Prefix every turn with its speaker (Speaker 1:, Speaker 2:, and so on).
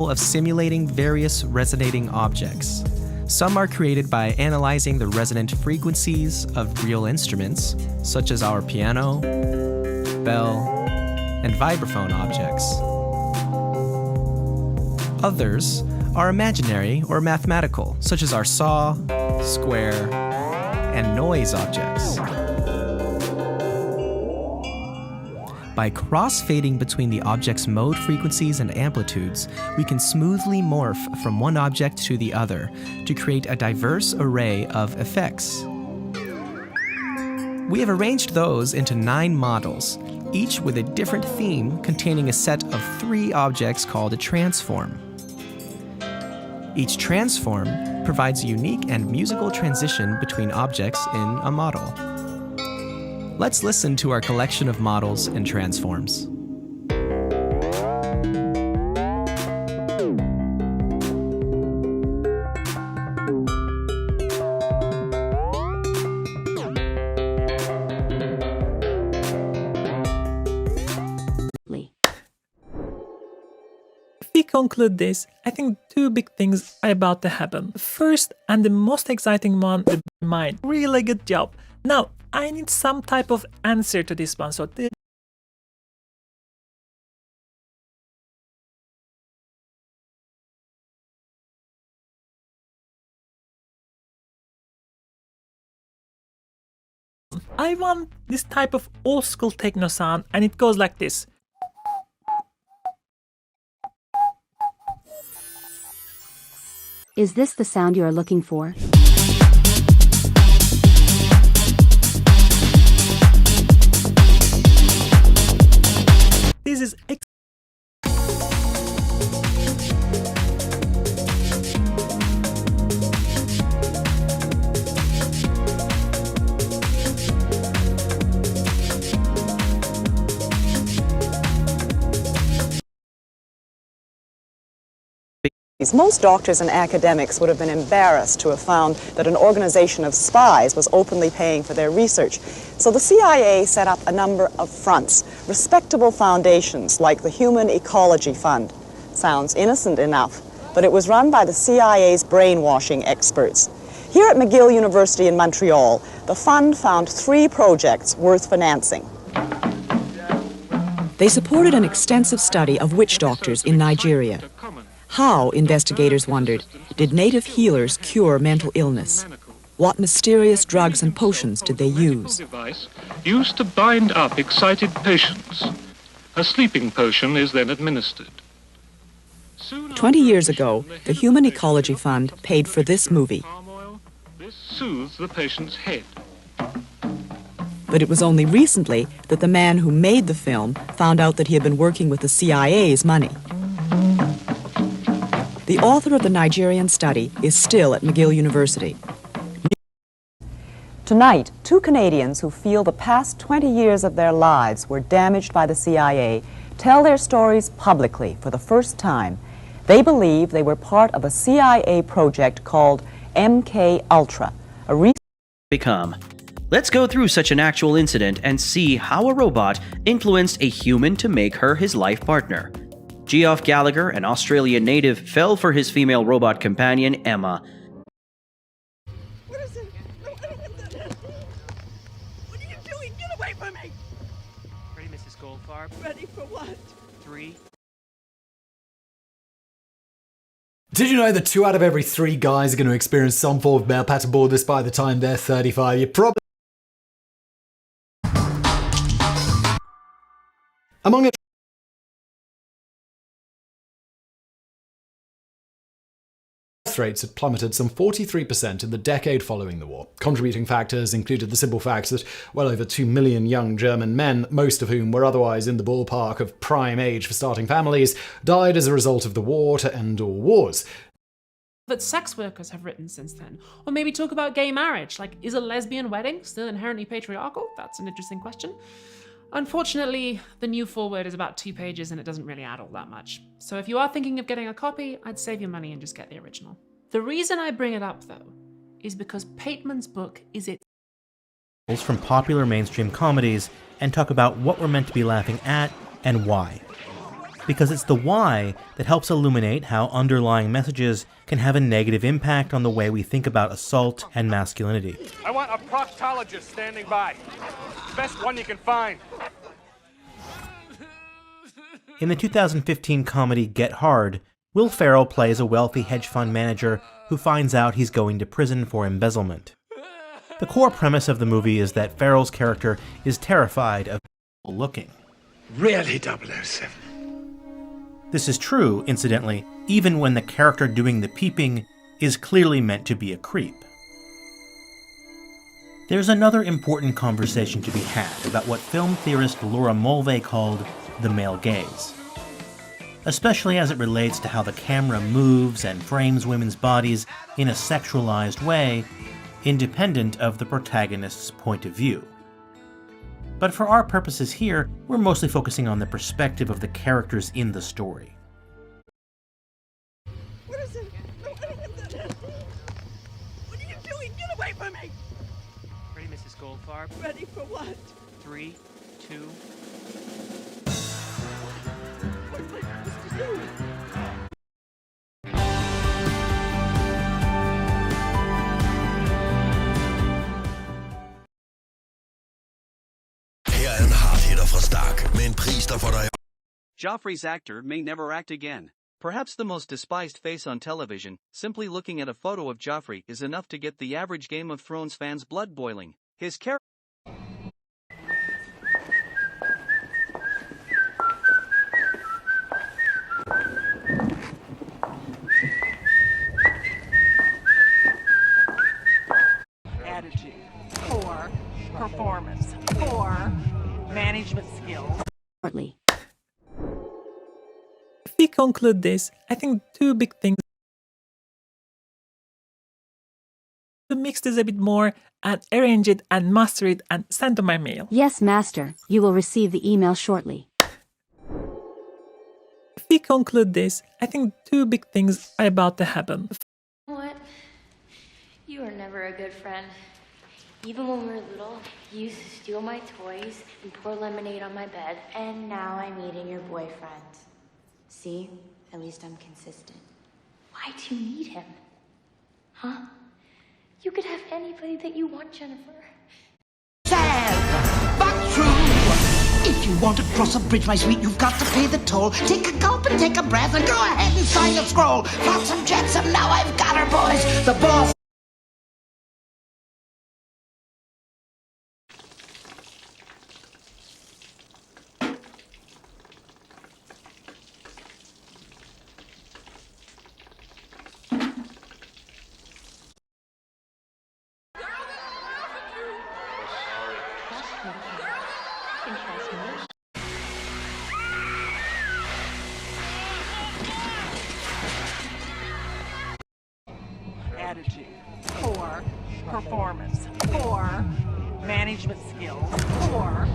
Speaker 1: of simulating various resonating objects. Some are created by analyzing the resonant frequencies of real instruments, such as our piano, bell, and vibraphone objects. Others are imaginary or mathematical, such as our saw, square, and noise objects. By cross-fading between the object's mode frequencies and amplitudes, we can smoothly morph from one object to the other to create a diverse array of effects. We have arranged those into 9 models, each with a different theme containing a set of 3 objects called a transform. Each transform provides a unique and musical transition between objects in a model. Let's listen to our collection of models and transforms.
Speaker 2: If we conclude this, I think 2 big things are about to happen. First, and the most exciting one would be mine. Really good job. Now, I need some type of answer to this one, so I want this type of old school techno sound, and it goes like this.
Speaker 3: Is this the sound you are looking for?
Speaker 2: This is
Speaker 4: Most doctors and academics would have been embarrassed to have found that an organization of spies was openly paying for their research. So the CIA set up a number of fronts, respectable foundations like the Human Ecology Fund. Sounds innocent enough, but it was run by the CIA's brainwashing experts. Here at McGill University in Montreal, the fund found 3 projects worth financing.
Speaker 5: They supported an extensive study of witch doctors in Nigeria. How, investigators wondered, did native healers cure mental illness? What mysterious drugs and potions did they use?
Speaker 6: Device used to bind up excited patients. A sleeping potion is then administered.
Speaker 5: 20 years ago, the Human Ecology Fund paid for this movie.
Speaker 6: This soothes the patient's head.
Speaker 5: But it was only recently that the man who made the film found out that he had been working with the CIA's money. The author of the Nigerian study is still at McGill University.
Speaker 4: Tonight, 2 Canadians who feel the past 20 years of their lives were damaged by the CIA tell their stories publicly for the first time. They believe they were part of a CIA project called MK-Ultra, a
Speaker 7: become. Let's go through such an actual incident and see how a robot influenced a human to make her his life partner. Geoff Gallagher, an Australian native, fell for his female robot companion, Emma.
Speaker 8: What is it? No, I don't want that. What are you doing? Get away from me!
Speaker 9: Ready, Mrs. Goldfarb?
Speaker 8: Ready for what?
Speaker 9: 3.
Speaker 10: Did you know that 2 out of every 3 guys are going to experience some form of male pattern baldness by the time they're 35? You probably... Among it, rates had plummeted some 43% in the decade following the war. Contributing factors included the simple fact that well over 2 million young German men, most of whom were otherwise in the ballpark of prime age for starting families, died as a result of the war to end all wars.
Speaker 11: That sex workers have written since then. Or maybe talk about gay marriage, like, is a lesbian wedding still inherently patriarchal? That's an interesting question. Unfortunately, the new foreword is about 2 pages and it doesn't really add all that much. So if you are thinking of getting a copy, I'd save your money and just get the original. The reason I bring it up, though, is because Pateman's book is it
Speaker 12: from popular mainstream comedies and talk about what we're meant to be laughing at and why. because it's the why that helps illuminate how underlying messages can have a negative impact on the way we think about assault and masculinity.
Speaker 13: I want a proctologist standing by. Best one you can find.
Speaker 12: In the 2015 comedy Get Hard, Will Ferrell plays a wealthy hedge fund manager who finds out he's going to prison for embezzlement. The core premise of the movie is that Ferrell's character is terrified of people looking.
Speaker 14: Really, 007?
Speaker 12: This is true, incidentally, even when the character doing the peeping is clearly meant to be a creep. There's another important conversation to be had about what film theorist Laura Mulvey called the male gaze, especially as it relates to how the camera moves and frames women's bodies in a sexualized way, independent of the protagonist's point of view. But for our purposes here, we're mostly focusing on the perspective of the characters in the story.
Speaker 8: What is it? No, I don't want that. What are you doing? Get away from me!
Speaker 9: Ready, Mrs. Goldfarb?
Speaker 8: Ready for what?
Speaker 9: 3, 2...
Speaker 8: What's my supposed to do?
Speaker 15: Her en hardhitter fra Stark, med en pris, der får dig...
Speaker 16: Joffrey's actor may never act again. Perhaps the most despised face on television, simply looking at a photo of Joffrey is enough to get the average Game of Thrones fan's blood boiling. His character...
Speaker 17: Attitude, poor. Performance, poor. Management skills.
Speaker 3: Shortly.
Speaker 2: If we conclude this, I think two big things. To mix this a bit more and arrange it and master it and send to my mail.
Speaker 3: Yes, master. You will receive the email shortly.
Speaker 2: If we conclude this, I think two big things are about to happen.
Speaker 18: What? You were never a good friend. Even when we were little, you used to steal my toys and pour lemonade on my bed. And now I'm eating your boyfriend. See? At least I'm consistent. Why do you need him? Huh? You could have anybody that you want, Jennifer.
Speaker 19: Sad, but true. If you want to cross a bridge, my sweet, you've got to pay the toll. Take a gulp and take a breath and go ahead and sign the scroll. Flotsam jetsam, now I've got her, boys. The boss.
Speaker 17: Attitude, poor. Performance, poor. Management skills, poor.